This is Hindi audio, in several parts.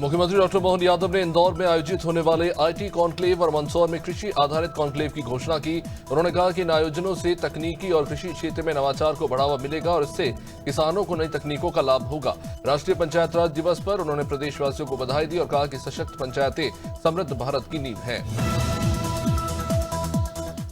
मुख्यमंत्री डॉक्टर मोहन यादव ने इंदौर में आयोजित होने वाले आईटी कॉन्क्लेव और मंदसौर में कृषि आधारित कॉन्क्लेव की घोषणा की। उन्होंने कहा कि इन आयोजनों से तकनीकी और कृषि क्षेत्र में नवाचार को बढ़ावा मिलेगा और इससे किसानों को नई तकनीकों का लाभ होगा। राष्ट्रीय पंचायत राज दिवस पर उन्होंने प्रदेशवासियों को बधाई दी और कहा कि सशक्त पंचायतें समृद्ध भारत की नींव हैं।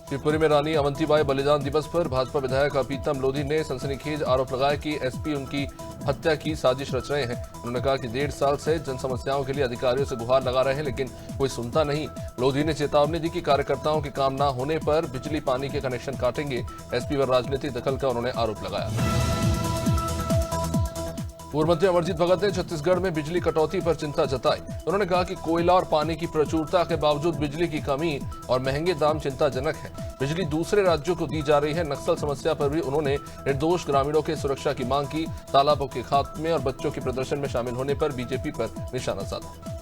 शिवपुरी में रानी अवंतीबाई बलिदान दिवस पर भाजपा विधायक प्रीतम लोधी ने सनसनीखेज आरोप लगाया कि एसपी उनकी हत्या की साजिश रच रहे हैं। उन्होंने कहा कि 1.5 साल से जन समस्याओं के लिए अधिकारियों से गुहार लगा रहे हैं, लेकिन कोई सुनता नहीं। लोधी ने चेतावनी दी कि कार्यकर्ताओं के काम न होने पर बिजली पानी के कनेक्शन काटेंगे। एसपी पर राजनीतिक दखल का उन्होंने आरोप लगाया। पूर्व मंत्री अमरजीत भगत ने छत्तीसगढ़ में बिजली कटौती पर चिंता जताई। उन्होंने कहा कि कोयला और पानी की प्रचुरता के बावजूद बिजली की कमी और महंगे दाम चिंताजनक है। बिजली दूसरे राज्यों को दी जा रही है। नक्सल समस्या पर भी उन्होंने निर्दोष ग्रामीणों के सुरक्षा की मांग की। तालाबों के खात्मे और बच्चों के प्रदर्शन में शामिल होने पर बीजेपी पर निशाना साधा।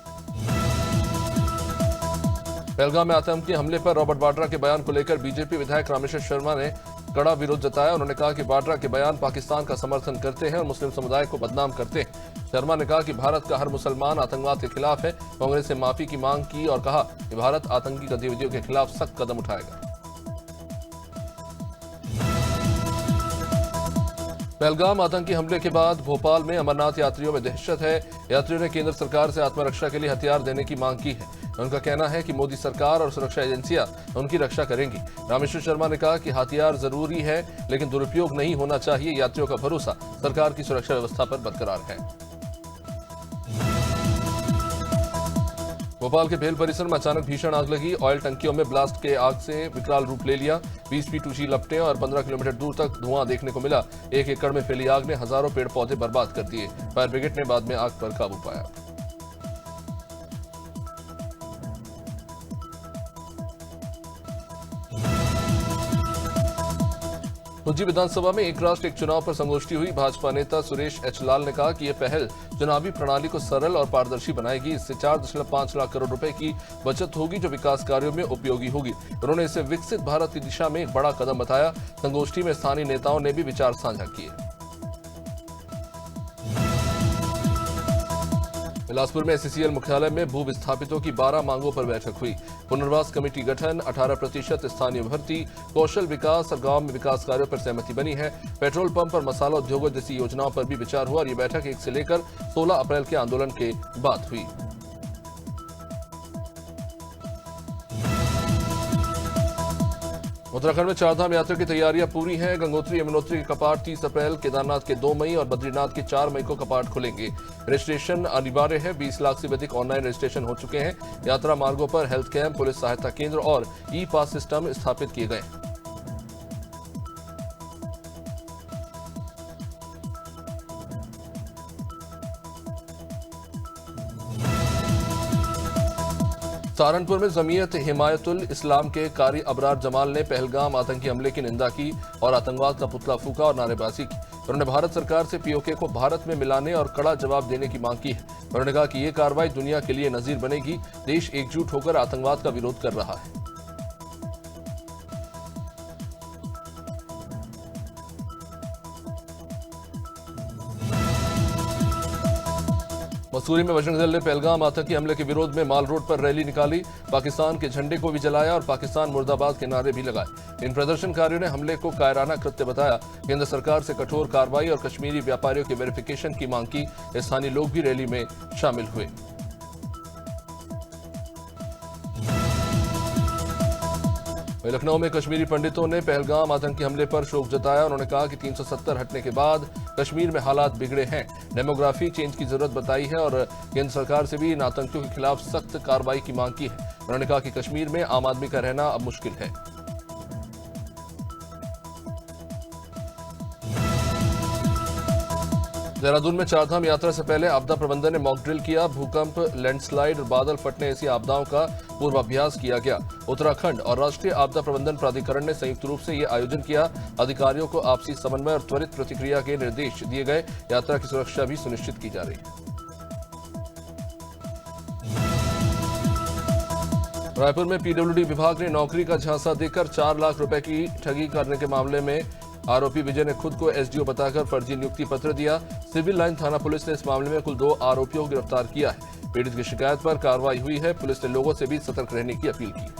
पहलगाम में आतंकी हमले पर रॉबर्ट वाड्रा के बयान को लेकर बीजेपी विधायक रामेश्वर शर्मा ने कड़ा विरोध जताया। उन्होंने कहा कि वाड्रा के बयान पाकिस्तान का समर्थन करते हैं और मुस्लिम समुदाय को बदनाम करते हैं। शर्मा ने कहा कि भारत का हर मुसलमान आतंकवाद के खिलाफ है। कांग्रेस से माफी की मांग की और कहा कि भारत आतंकी गतिविधियों के खिलाफ सख्त कदम उठाएगा। पहलगाम आतंकी हमले के बाद भोपाल में अमरनाथ यात्रियों में दहशत है। यात्रियों ने केंद्र सरकार से आत्मरक्षा के लिए हथियार देने की मांग की है। उनका कहना है कि मोदी सरकार और सुरक्षा एजेंसियां उनकी रक्षा करेंगी। रामेश्वर शर्मा ने कहा कि हथियार जरूरी है, लेकिन दुरुपयोग नहीं होना चाहिए। यात्रियों का भरोसा सरकार की सुरक्षा व्यवस्था पर बरकरार है। भोपाल के भेल परिसर में अचानक भीषण आग लगी। ऑयल टंकियों में ब्लास्ट के आग से विकराल रूप ले लिया। 20 फीट ऊंची लपटें और 15 किलोमीटर दूर तक धुआं देखने को मिला। 1 एकड़ में फैली आग ने हजारों पेड़ पौधे बर्बाद कर दिए। फायर ब्रिगेड ने बाद में आग पर काबू पाया। पुंजी विधानसभा में एक राष्ट्र एक चुनाव पर संगोष्ठी हुई। भाजपा नेता सुरेश एच लाल ने कहा कि यह पहल चुनावी प्रणाली को सरल और पारदर्शी बनाएगी। इससे 4.5 लाख करोड़ रुपए की बचत होगी, जो विकास कार्यों में उपयोगी होगी। उन्होंने इसे विकसित भारत की दिशा में एक बड़ा कदम बताया। संगोष्ठी में स्थानीय नेताओं ने भी विचार साझा किए। बिलासपुर में एससीसीएल मुख्यालय में भू विस्थापितों की 12 मांगों पर बैठक हुई। पुनर्वास कमेटी गठन, 18% स्थानीय भर्ती, कौशल विकास और गांव में विकास कार्यों पर सहमति बनी है। पेट्रोल पंप और मसाला उद्योगों जैसी योजनाओं पर भी विचार हुआ और ये बैठक 1 से लेकर 16 अप्रैल के आंदोलन के बाद हुई। उत्तराखंड में चारधाम यात्रा की तैयारियां पूरी हैं। गंगोत्री यमुनोत्री के कपाट 30 अप्रैल, केदारनाथ के 2 मई और बद्रीनाथ के 4 मई को कपाट खुलेंगे। रजिस्ट्रेशन अनिवार्य है। 20 लाख से अधिक ऑनलाइन रजिस्ट्रेशन हो चुके हैं। यात्रा मार्गों पर हेल्थ कैंप, पुलिस सहायता केंद्र और ई पास सिस्टम स्थापित किए गए हैं। सहारनपुर में जमीयत हिमायतुल इस्लाम के कारी अबरार जमाल ने पहलगाम आतंकी हमले की निंदा की और आतंकवाद का पुतला फूंका और नारेबाजी की। उन्होंने भारत सरकार से पीओके को भारत में मिलाने और कड़ा जवाब देने की मांग की है। उन्होंने कहा कि ये कार्रवाई दुनिया के लिए नजीर बनेगी। देश एकजुट होकर आतंकवाद का विरोध कर रहा है। मसूरी में बजरंग दल ने पहलगाम आतंकी हमले के विरोध में माल रोड पर रैली निकाली। पाकिस्तान के झंडे को भी जलाया और पाकिस्तान मुर्दाबाद के नारे भी लगाए। इन प्रदर्शनकारियों ने हमले को कायराना कृत्य बताया। केंद्र सरकार से कठोर कार्रवाई और कश्मीरी व्यापारियों के वेरिफिकेशन की मांग की। स्थानीय लोग भी रैली में शामिल हुए। लखनऊ में कश्मीरी पंडितों ने पहलगाम आतंकी हमले पर शोक जताया। उन्होंने कहा कि 370 हटने के बाद कश्मीर में हालात बिगड़े हैं। डेमोग्राफी चेंज की जरूरत बताई है और केंद्र सरकार से भी इन आतंकियों के खिलाफ सख्त कार्रवाई की मांग की है। उन्होंने कहा कि कश्मीर में आम आदमी का रहना अब मुश्किल है। देहरादून में चारधाम यात्रा से पहले आपदा प्रबंधन ने मॉक ड्रिल किया। भूकंप, लैंडस्लाइड और बादल फटने ऐसी आपदाओं का पूर्वाभ्यास किया गया। उत्तराखंड और राष्ट्रीय आपदा प्रबंधन प्राधिकरण ने संयुक्त रूप से यह आयोजन किया। अधिकारियों को आपसी समन्वय और त्वरित प्रतिक्रिया के निर्देश दिए गए। यात्रा की सुरक्षा भी सुनिश्चित की जा रही है। रायपुर में पीडब्ल्यूडी विभाग ने नौकरी का झांसा देकर 4 लाख रुपए की ठगी करने के मामले में आरोपी विजय ने खुद को एसडीओ बताकर फर्जी नियुक्ति पत्र दिया। सिविल लाइन थाना पुलिस ने इस मामले में कुल 2 आरोपियों को गिरफ्तार किया है। पीड़ित की शिकायत पर कार्रवाई हुई है। पुलिस ने लोगों से भी सतर्क रहने की अपील की।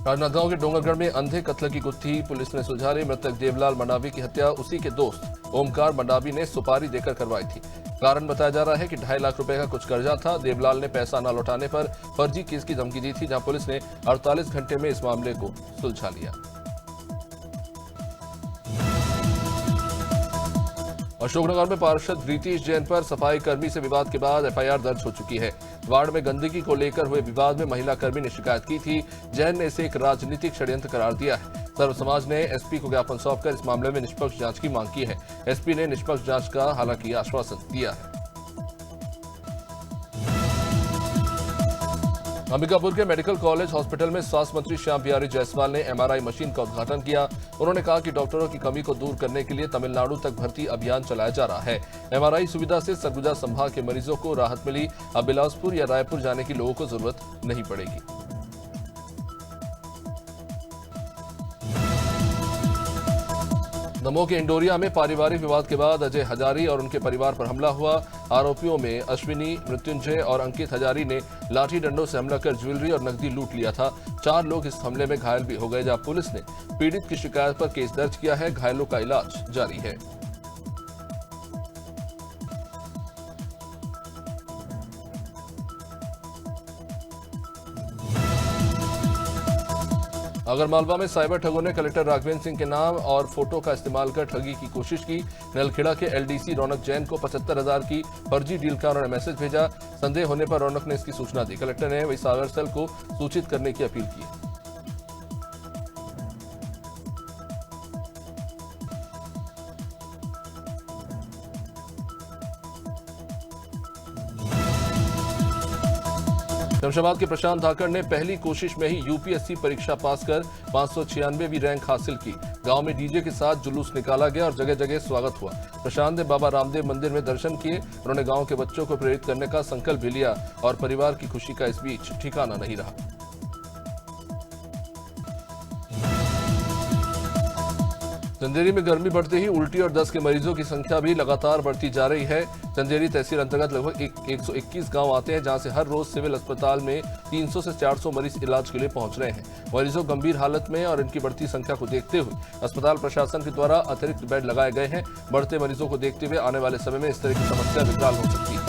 राजनांदगांव के डोंगरगढ़ में अंधे कत्ल की गुत्थी पुलिस ने सुलझा ली। मृतक देवलाल मंडावी की हत्या उसी के दोस्त ओमकार मंडावी ने सुपारी देकर करवाई थी। कारण बताया जा रहा है कि 2.5 लाख रुपए का कुछ कर्जा था। देवलाल ने पैसा न लौटाने पर फर्जी केस की धमकी दी थी, जहां पुलिस ने 48 घंटे में इस मामले को सुलझा लिया। अशोकनगर में पार्षद रितीश जैन पर सफाई कर्मी से विवाद के बाद एफआईआर दर्ज हो चुकी है। वार्ड में गंदगी को लेकर हुए विवाद में महिला कर्मी ने शिकायत की थी। जैन ने इसे एक राजनीतिक षड्यंत्र करार दिया है। सर्व समाज ने एसपी को ज्ञापन सौंपकर इस मामले में निष्पक्ष जांच की मांग की है। एसपी ने निष्पक्ष जांच का हालांकि आश्वासन दिया है। अंबिकापुर के मेडिकल कॉलेज हॉस्पिटल में स्वास्थ्य मंत्री श्याम बिहारी जायसवाल ने एमआरआई मशीन का उद्घाटन किया। उन्होंने कहा कि डॉक्टरों की कमी को दूर करने के लिए तमिलनाडु तक भर्ती अभियान चलाया जा रहा है। एमआरआई सुविधा से सरगुजा संभाग के मरीजों को राहत मिली। अब बिलासपुर या रायपुर जाने की लोगों को जरूरत नहीं पड़ेगी। दमोह के इंडोरिया में पारिवारिक विवाद के बाद अजय हजारी और उनके परिवार पर हमला हुआ। आरोपियों में अश्विनी, मृत्युंजय और अंकित हजारी ने लाठी डंडों से हमला कर ज्वेलरी और नकदी लूट लिया था। 4 लोग इस हमले में घायल भी हो गए, जहां पुलिस ने पीड़ित की शिकायत पर केस दर्ज किया है। घायलों का इलाज जारी है। आगरमालवा में साइबर ठगों ने कलेक्टर राघवेंद्र सिंह के नाम और फोटो का इस्तेमाल कर ठगी की कोशिश की। नलखेड़ा के एलडीसी रौनक जैन को 75,000 की फर्जी डील का उन्होंने मैसेज भेजा। संदेह होने पर रौनक ने इसकी सूचना दी। कलेक्टर ने वही साइबर सेल को सूचित करने की अपील की। शमशाबाद के प्रशांत धाकड़ ने पहली कोशिश में ही यूपीएससी परीक्षा पास कर 596वीं रैंक हासिल की। गांव में डीजे के साथ जुलूस निकाला गया और जगह जगह स्वागत हुआ। प्रशांत ने बाबा रामदेव मंदिर में दर्शन किए। उन्होंने गांव के बच्चों को प्रेरित करने का संकल्प भी लिया और परिवार की खुशी का इस बीच ठिकाना नहीं रहा। चंदेरी में गर्मी बढ़ते ही उल्टी और दस्त के मरीजों की संख्या भी लगातार बढ़ती जा रही है। चंदेरी तहसील अंतर्गत लगभग 121 गांव आते हैं, जहां से हर रोज सिविल अस्पताल में 300 से 400 मरीज इलाज के लिए पहुंच रहे हैं। मरीजों गंभीर हालत में और इनकी बढ़ती संख्या को देखते हुए अस्पताल प्रशासन के द्वारा अतिरिक्त बेड लगाए गए हैं। बढ़ते मरीजों को देखते हुए आने वाले समय में इस तरह की समस्या विकराल हो सकती है।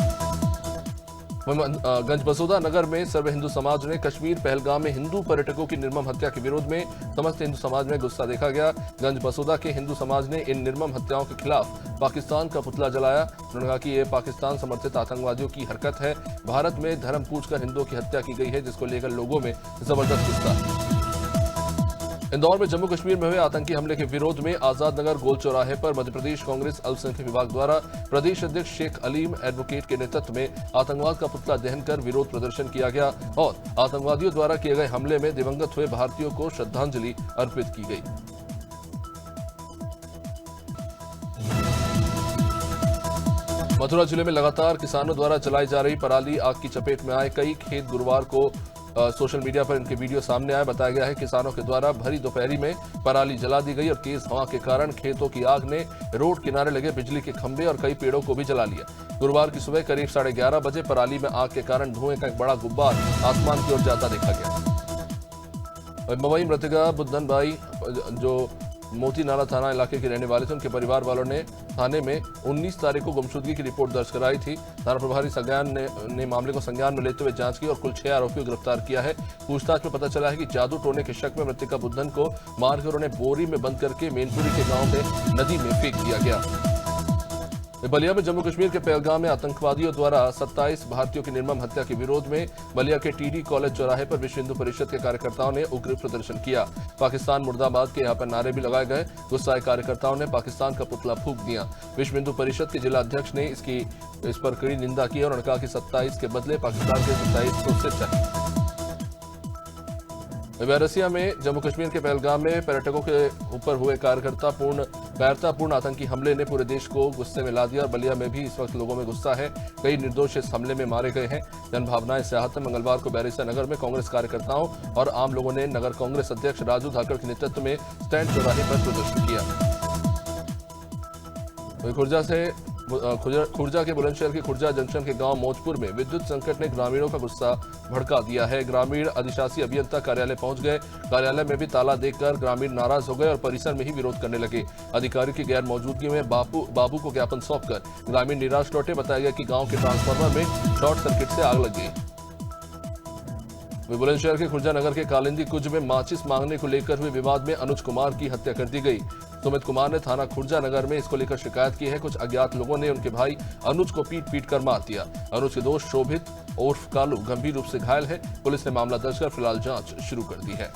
गंजबसोदा नगर में सर्व हिंदू समाज ने कश्मीर पहलगाम में हिंदू पर्यटकों की निर्मम हत्या के विरोध में समस्त हिंदू समाज में गुस्सा देखा गया। गंजबसोदा के हिंदू समाज ने इन निर्मम हत्याओं के खिलाफ पाकिस्तान का पुतला जलाया। उन्होंने कहा कि यह पाकिस्तान समर्थित आतंकवादियों की हरकत है। भारत में धर्म पूछकर हिंदुओं की हत्या की गई है, जिसको लेकर लोगों में जबरदस्त गुस्सा है। इंदौर में जम्मू कश्मीर में हुए आतंकी हमले के विरोध में आजाद नगर गोल चौराहे पर मध्य प्रदेश कांग्रेस अल्पसंख्यक विभाग द्वारा प्रदेश अध्यक्ष शेख अलीम एडवोकेट के नेतृत्व में आतंकवाद का पुतला दहन कर विरोध प्रदर्शन किया गया और आतंकवादियों द्वारा किए गए हमले में दिवंगत हुए भारतीयों को श्रद्धांजलि अर्पित की गई। मथुरा जिले में लगातार किसानों द्वारा चलाई जा रही पराली आग की चपेट में आए। कई खेत गुरुवार को सोशल मीडिया पर इनके वीडियो सामने आए। बताया गया है किसानों के द्वारा भरी दोपहरी में पराली जला दी गई और तेज हवा के कारण खेतों की आग ने रोड किनारे लगे बिजली के खंभे और कई पेड़ों को भी जला लिया। गुरुवार की सुबह करीब 11:30 बजे पराली में आग के कारण धुएं का एक बड़ा गुब्बार आसमान की ओर जाता देखा गया। मवई मृतका बुद्धन भाई जो मोती नाला थाना इलाके के रहने वाले थे, उनके परिवार वालों ने थाने में 19 तारीख को गुमशुदगी की रिपोर्ट दर्ज कराई थी। थाना प्रभारी संज्ञान ने मामले को संज्ञान में लेते हुए जांच की और कुल 6 आरोपियों को गिरफ्तार किया है। पूछताछ में पता चला है कि जादू टोने के शक में मृतका बुद्धन को मारकर उन्हें बोरी में बंद करके मेनपुरी के गांव में नदी में फेंक दिया गया। बलिया में जम्मू कश्मीर के पहलगाम में आतंकवादियों द्वारा 27 भारतीयों की निर्मम हत्या के विरोध में बलिया के टीडी कॉलेज चौराहे पर विश्व हिंदू परिषद के कार्यकर्ताओं ने उग्र प्रदर्शन किया। पाकिस्तान मुर्दाबाद के यहाँ पर नारे भी लगाए गए। गुस्साए कार्यकर्ताओं ने पाकिस्तान का पुतला फूंक दिया। विश्व हिंदू परिषद के जिला अध्यक्ष ने इस पर कड़ी निंदा की और उन्होंने कहा कि 27 के बदले पाकिस्तान के 27 को सिर चाहिए। वाराणसी में जम्मू कश्मीर के पहलगाम में पर्यटकों के ऊपर हुए कायरतापूर्ण आतंकी हमले ने पूरे देश को गुस्से में ला दिया और बलिया में भी इस वक्त लोगों में गुस्सा है। कई निर्दोष इस हमले में मारे गए हैं। जनभावनाएं स्याहत में मंगलवार को बैरिस्ता नगर में कांग्रेस कार्यकर्ताओं और आम लोगों ने नगर कांग्रेस अध्यक्ष राजू धाकड़ के नेतृत्व में स्टैंड चौराहे पर प्रदर्शन किया। वहीं खुर्जा के बुलंदशहर के खुर्जा जंक्शन के गांव मौजपुर में विद्युत संकट ने ग्रामीणों का गुस्सा भड़का दिया है। ग्रामीण अधिशासी अभियंता कार्यालय पहुंच गए। कार्यालय में भी ताला देखकर ग्रामीण नाराज हो गए और परिसर में ही विरोध करने लगे। अधिकारी की गैर मौजूदगी में बाबू को ज्ञापन सौंपकर ग्रामीण निराश लौटे। बताया गया कि गांव के ट्रांसफार्मर में शॉर्ट सर्किट से आग लग गई। बुलंदशहर के खुर्जा नगर के कालिंदी कुंज में माचिस मांगने को लेकर हुए विवाद में अनुज कुमार की हत्या कर दी गई। सुमित कुमार ने थाना खुर्जा नगर में इसको लेकर शिकायत की है। कुछ अज्ञात लोगों ने उनके भाई अनुज को पीट कर मार दिया। अनुज के दोस्त शोभित उर्फ कालू गंभीर रूप से घायल है। पुलिस ने मामला दर्ज कर फिलहाल जांच शुरू कर दी है।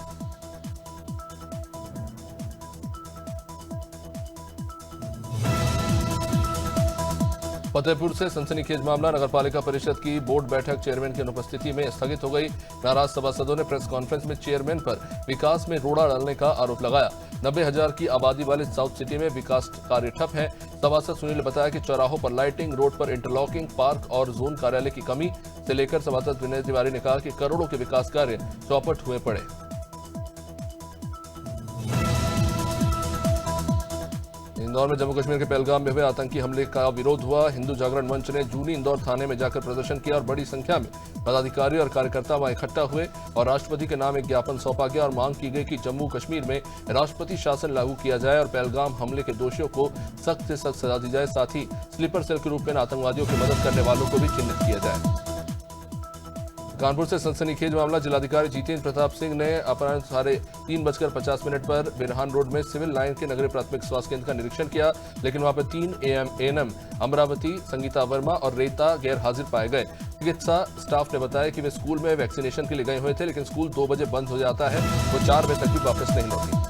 फतेहपुर से सनसनीखेज मामला। नगरपालिका परिषद की बोर्ड बैठक चेयरमैन की अनुपस्थिति में स्थगित हो गई। नाराज सभासदों ने प्रेस कॉन्फ्रेंस में चेयरमैन पर विकास में रोड़ा डालने का आरोप लगाया। 90,000 की आबादी वाले साउथ सिटी में विकास कार्य ठप है। सभासद सुनील ने बताया कि चौराहों पर लाइटिंग, रोड पर इंटरलॉकिंग, पार्क और जोन कार्यालय की कमी से लेकर सभासद विनय तिवारी ने कहा कि करोड़ों के विकास कार्य चौपट हुए पड़े। इंदौर में जम्मू कश्मीर के पहलगाम में हुए आतंकी हमले का विरोध हुआ। हिंदू जागरण मंच ने जूनी इंदौर थाने में जाकर प्रदर्शन किया और बड़ी संख्या में पदाधिकारी और कार्यकर्ता वहां इकट्ठा हुए और राष्ट्रपति के नाम एक ज्ञापन सौंपा गया और मांग की गई कि जम्मू कश्मीर में राष्ट्रपति शासन लागू किया जाए और पहलगाम हमले के दोषियों को सख्त से सख्त सजा दी जाए। साथ ही स्लीपर सेल के रूप में आतंकवादियों की मदद करने वालों को भी चिन्हित किया जाए। कानपुर से सनसनीखेज मामला। जिलाधिकारी जितेंद्र प्रताप सिंह ने अपराह्न 3:50 पर बिरहान रोड में सिविल लाइन के नगरीय प्राथमिक स्वास्थ्य केंद्र का निरीक्षण किया, लेकिन वहां पर 3 एएनएम अमरावती, संगीता वर्मा और रेता गैर हाजिर पाए गए। चिकित्सा स्टाफ ने बताया कि वे स्कूल में वैक्सीनेशन के लिए गए हुए थे, लेकिन स्कूल 2 बजे बंद हो जाता है। वो 4 बजे तक भी वापस नहीं लौटे।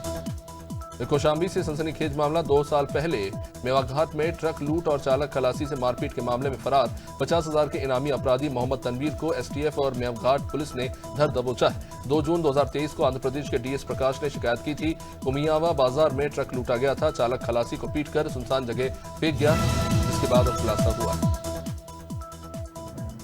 कौशाम्बी से सनसनीखेज मामला। 2 साल पहले मेवाघाट में ट्रक लूट और चालक खलासी से मारपीट के मामले में फरार 50,000 के इनामी अपराधी मोहम्मद तनवीर को एसटीएफ और मेवाघाट पुलिस ने धर दबोचा है। 2 जून 2023 को आंध्र प्रदेश के डीएस प्रकाश ने शिकायत की थी। कुमियावा बाजार में ट्रक लूटा गया था। चालक खलासी को पीटकर सुनसान जगह फेंक गया, जिसके बाद अब खुलासा हुआ।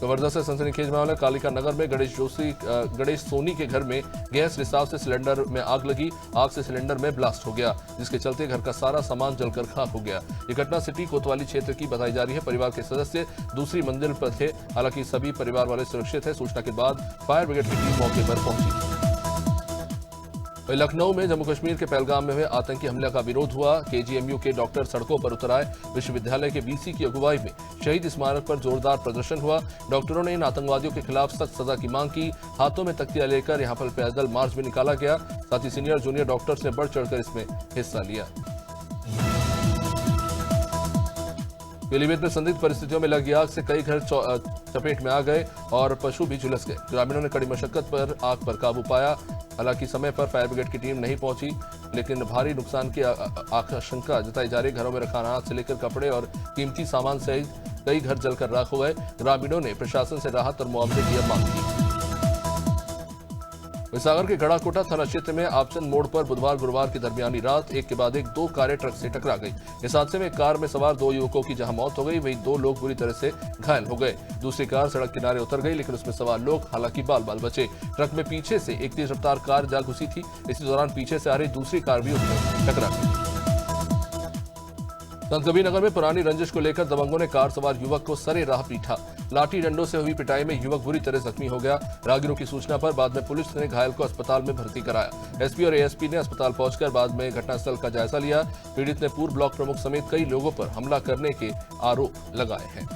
कवर्धा से सनसनीखेज मामला। कालिका नगर में गणेश सोनी के घर में गैस रिसाव से सिलेंडर में आग लगी। आग से सिलेंडर में ब्लास्ट हो गया, जिसके चलते घर का सारा सामान जलकर खाक हो गया। ये घटना सिटी कोतवाली क्षेत्र की बताई जा रही है। परिवार के सदस्य दूसरी मंजिल पर थे, हालांकि सभी परिवार वाले सुरक्षित है। सूचना के बाद फायर ब्रिगेड की टीम मौके पर पहुंची। लखनऊ में जम्मू कश्मीर के पहलगाम में हुए आतंकी हमले का विरोध हुआ। केजीएमयू के डॉक्टर सड़कों पर उतर आए। विश्वविद्यालय के वीसी की अगुवाई में शहीद स्मारक पर जोरदार प्रदर्शन हुआ। डॉक्टरों ने इन आतंकवादियों के खिलाफ सख्त सजा की मांग की। हाथों में तख्तियां लेकर यहां पर पैदल मार्च भी निकाला गया। साथ ही सीनियर जूनियर डॉक्टर्स ने बढ़ चढ़कर इसमें हिस्सा लिया। पीलीभीत में संदिग्ध परिस्थितियों में लगी आग से कई घर चपेट में आ गए और पशु भी झुलस गए। ग्रामीणों ने कड़ी मशक्कत पर आग पर काबू पाया। हालांकि समय पर फायर ब्रिगेड की टीम नहीं पहुंची, लेकिन भारी नुकसान की आशंका जताई जा रही। घरों में रखा अनाज से लेकर कपड़े और कीमती सामान सहित कई घर जलकर राख हो गए। ग्रामीणों ने प्रशासन से राहत और मुआवजे की मांग की। सागर के गढ़ाकोटा थाना क्षेत्र में आपचंद मोड़ पर बुधवार गुरुवार की दरमियानी रात एक के बाद एक 2 कारें ट्रक से टकरा गई। इस हादसे में कार में सवार 2 युवकों की जहां मौत हो गई, वहीं 2 लोग बुरी तरह से घायल हो गए। दूसरी कार सड़क किनारे उतर गई, लेकिन उसमें सवार लोग हालांकि बाल बाल बचे। ट्रक में पीछे से एक तेज रफ्तार कार जा घुसी थी। इसी दौरान पीछे से आ रही दूसरी कार भी उसमें टकरा गई। संतकबीरनगर में पुरानी रंजिश को लेकर दबंगों ने कार सवार युवक को सरे राह पीटा। लाठी डंडों से हुई पिटाई में युवक बुरी तरह जख्मी हो गया। राहगीरों की सूचना पर बाद में पुलिस ने घायल को अस्पताल में भर्ती कराया। एसपी और एएसपी ने अस्पताल पहुंचकर बाद में घटनास्थल का जायजा लिया। पीड़ित ने पूर्व ब्लॉक प्रमुख समेत कई लोगों पर हमला करने के आरोप लगाए हैं।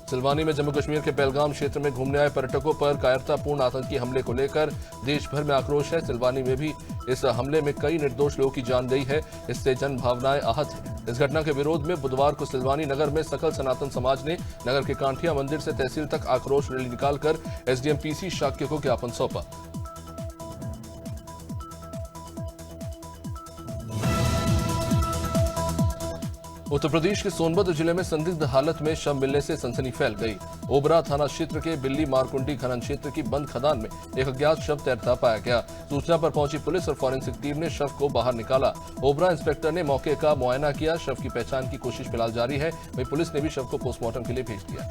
सिलवानी में जम्मू कश्मीर के पहलगाम क्षेत्र में घूमने आए पर्यटकों पर कायरतापूर्ण आतंकी हमले को लेकर देश भर में आक्रोश है। सिलवानी में भी इस हमले में कई निर्दोष लोगों की जान गई है। इससे जन भावनाएं आहत हैं। इस घटना के विरोध में बुधवार को सिलवानी नगर में सकल सनातन समाज ने नगर के कांठिया मंदिर से तहसील तक आक्रोश रैली निकालकर एसडीएम पीसी शाक्य को ज्ञापन सौंपा। उत्तर प्रदेश के सोनभद्र जिले में संदिग्ध हालत में शव मिलने से सनसनी फैल गई। ओबरा थाना क्षेत्र के बिल्ली मारकुंडी खनन क्षेत्र की बंद खदान में एक अज्ञात शव तैरता पाया गया। सूचना पर पहुंची पुलिस और फॉरेंसिक टीम ने शव को बाहर निकाला। ओबरा इंस्पेक्टर ने मौके का मुआयना किया। शव की पहचान की कोशिश फिलहाल जारी है। वहीं पुलिस ने भी शव को पोस्टमार्टम के लिए भेज दिया।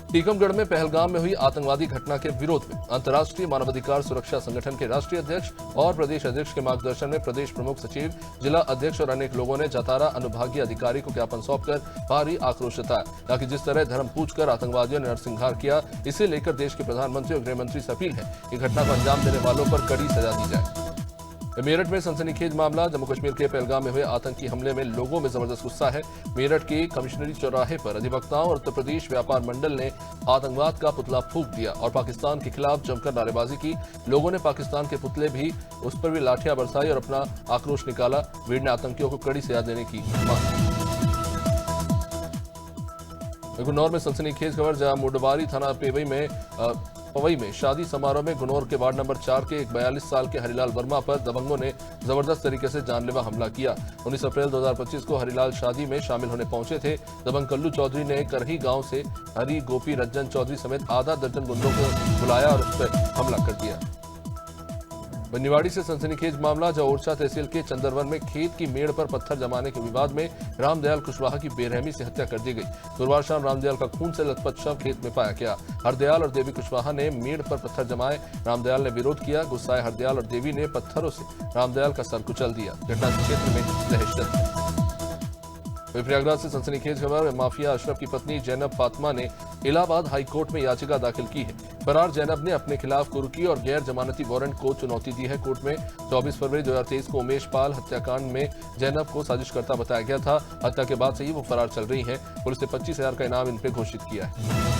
टीकमगढ़ में पहलगाम में हुई आतंकवादी घटना के विरोध में अंतर्राष्ट्रीय मानवाधिकार सुरक्षा संगठन के राष्ट्रीय अध्यक्ष और प्रदेश अध्यक्ष के मार्गदर्शन में प्रदेश प्रमुख सचिव, जिला अध्यक्ष और अनेक लोगों ने जातारा अनुभागीय अधिकारी को ज्ञापन सौंपकर भारी आक्रोश जताया। ताकि जिस तरह धर्म पूछकर आतंकवादियों ने नरसंहार किया, इसे लेकर देश के प्रधानमंत्री और गृह मंत्री से अपील है कि घटना को अंजाम देने वालों पर कड़ी सजा दी जाए। मेरठ में सनसनीखेज मामला। जम्मू कश्मीर के पहलगाम में हुए आतंकी हमले में लोगों में जबरदस्त गुस्सा है। मेरठ के कमिश्नरी चौराहे पर अधिवक्ताओं और उत्तर प्रदेश व्यापार मंडल ने आतंकवाद का पुतला फूंक दिया और पाकिस्तान के खिलाफ जमकर नारेबाजी की। लोगों ने पाकिस्तान के पुतले भी उस पर भी लाठियां बरसाई और अपना आक्रोश निकाला। भीड़ ने आतंकियों को कड़ी सजा देने की मांग। गुन्नौर में सनसनीखेज खबर, जहां मुडबारी थाना पवई में शादी समारोह में गुन्नौर के वार्ड नंबर 4 के एक 42 साल के हरिलाल वर्मा पर दबंगों ने जबरदस्त तरीके से जानलेवा हमला किया। 19 अप्रैल 2025 को हरिलाल शादी में शामिल होने पहुंचे थे। दबंग कल्लू चौधरी ने करही गांव से हरि गोपी रंजन चौधरी समेत आधा दर्जन गुंडों को बुलाया और उस पर हमला कर दिया। निवाड़ी से सनसनीखेज मामला, जहां ओरछा तहसील के चंदरवन में खेत की मेड़ पर पत्थर जमाने के विवाद में रामदयाल कुशवाहा की बेरहमी से हत्या कर दी गई। गुरुवार शाम रामदयाल का खून से लथपथ शव खेत में पाया गया। हरदयाल और देवी कुशवाहा ने मेड़ पर पत्थर जमाए। रामदयाल ने विरोध किया। गुस्साए हरदयाल और देवी ने पत्थरों से रामदयाल का सर कुचल दिया। घटना के क्षेत्र में दहशत। प्रयागराज से सनसनीखेज खबर, माफिया अशरफ की पत्नी जैनब फातिमा ने इलाहाबाद हाई कोर्ट में याचिका दाखिल की है। फरार जैनब ने अपने खिलाफ कुर्की और गैर जमानती वारंट को चुनौती दी है। कोर्ट में 24 फरवरी 2023 को उमेश पाल हत्याकांड में जैनब को साजिशकर्ता बताया गया था। हत्या के बाद से ही वो फरार चल रही हैं। पुलिस ने 25,000 का इनाम इन पर घोषित किया है।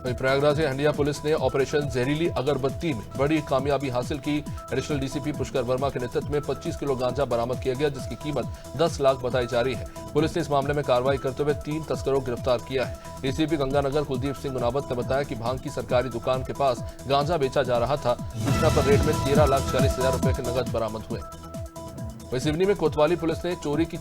प्रयागराज में हंडिया पुलिस ने ऑपरेशन जहरीली अगरबत्ती में बड़ी कामयाबी हासिल की। एडिशनल डीसीपी पुष्कर वर्मा के नेतृत्व में 25 किलो गांजा बरामद किया गया, जिसकी कीमत 10 लाख बताई जा रही है। पुलिस ने इस मामले में कार्रवाई करते हुए 3 तस्करों को गिरफ्तार किया है। डीसीपी गंगानगर कुलदीप सिंह गुनावत ने बताया कि भांग की सरकारी दुकान के पास गांजा बेचा जा रहा था। सूचना पर रेड में 13,40,000 रुपए के नकद बरामद हुए। सिवनी में कोतवाली पुलिस ने चोरी की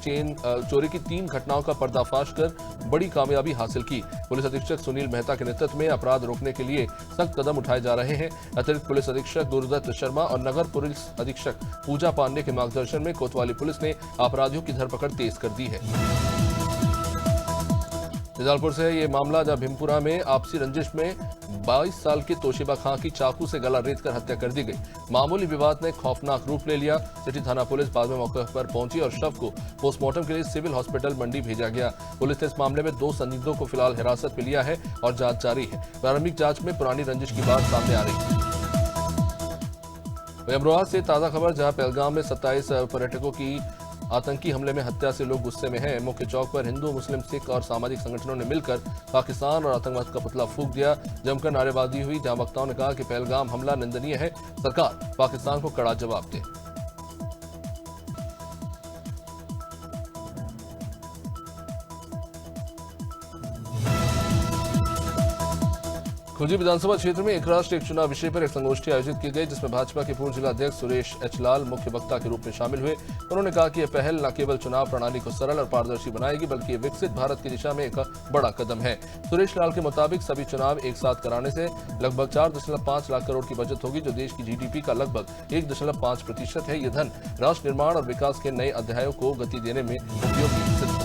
3 घटनाओं का पर्दाफाश कर बड़ी कामयाबी हासिल की। पुलिस अधीक्षक सुनील मेहता के नेतृत्व में अपराध रोकने के लिए सख्त कदम उठाए जा रहे हैं। अतिरिक्त पुलिस अधीक्षक गुरुदत्त शर्मा और नगर पुलिस अधीक्षक पूजा पांडे के मार्गदर्शन में कोतवाली पुलिस ने अपराधियों की धरपकड़ तेज कर दी है। जलालपुर से ये मामला, जहां भीमपुरा में आपसी रंजिश में 22 साल के तोशिबा खां की चाकू से गला रेत कर हत्या कर दी गई। मामूली विवाद ने खौफनाक रूप ले लिया। सिटी थाना पुलिस बाद में मौके पर पहुंची और शव को पोस्टमार्टम के लिए सिविल हॉस्पिटल मंडी भेजा गया। पुलिस ने इस मामले में 2 संदिग्धों को फिलहाल हिरासत में लिया है और जांच जारी है। प्रारंभिक जांच में पुरानी रंजिश की बात सामने आ रही है। अमरोहा से ताजा खबर, जहां पहलगाम में 27 पर्यटकों की आतंकी हमले में हत्या से लोग गुस्से में हैं। मुख्य चौक पर हिंदू, मुस्लिम, सिख और सामाजिक संगठनों ने मिलकर पाकिस्तान और आतंकवाद का पुतला फूंक दिया। जमकर नारेबाजी हुई। जहां वक्ताओं ने कहा कि पहलगाम हमला निंदनीय है, सरकार पाकिस्तान को कड़ा जवाब दे। खुंजी विधानसभा क्षेत्र में एक राष्ट्र एक चुनाव विषय पर एक संगोष्ठी आयोजित की गई, जिसमें भाजपा के पूर्व जिला अध्यक्ष सुरेश एच लाल मुख्य वक्ता के रूप में शामिल हुए। उन्होंने कहा कि यह पहल न केवल चुनाव प्रणाली को सरल और पारदर्शी बनाएगी, बल्कि ये विकसित भारत की दिशा में एक बड़ा कदम है। सुरेश लाल के मुताबिक सभी चुनाव एक साथ कराने से लगभग 4.5 लाख करोड़ की बचत होगी, जो देश की जीडीपी का लगभग 1.5% है। यह धन राष्ट्र निर्माण और विकास के नए अध्यायों को गति देने में उपयोगी सिद्ध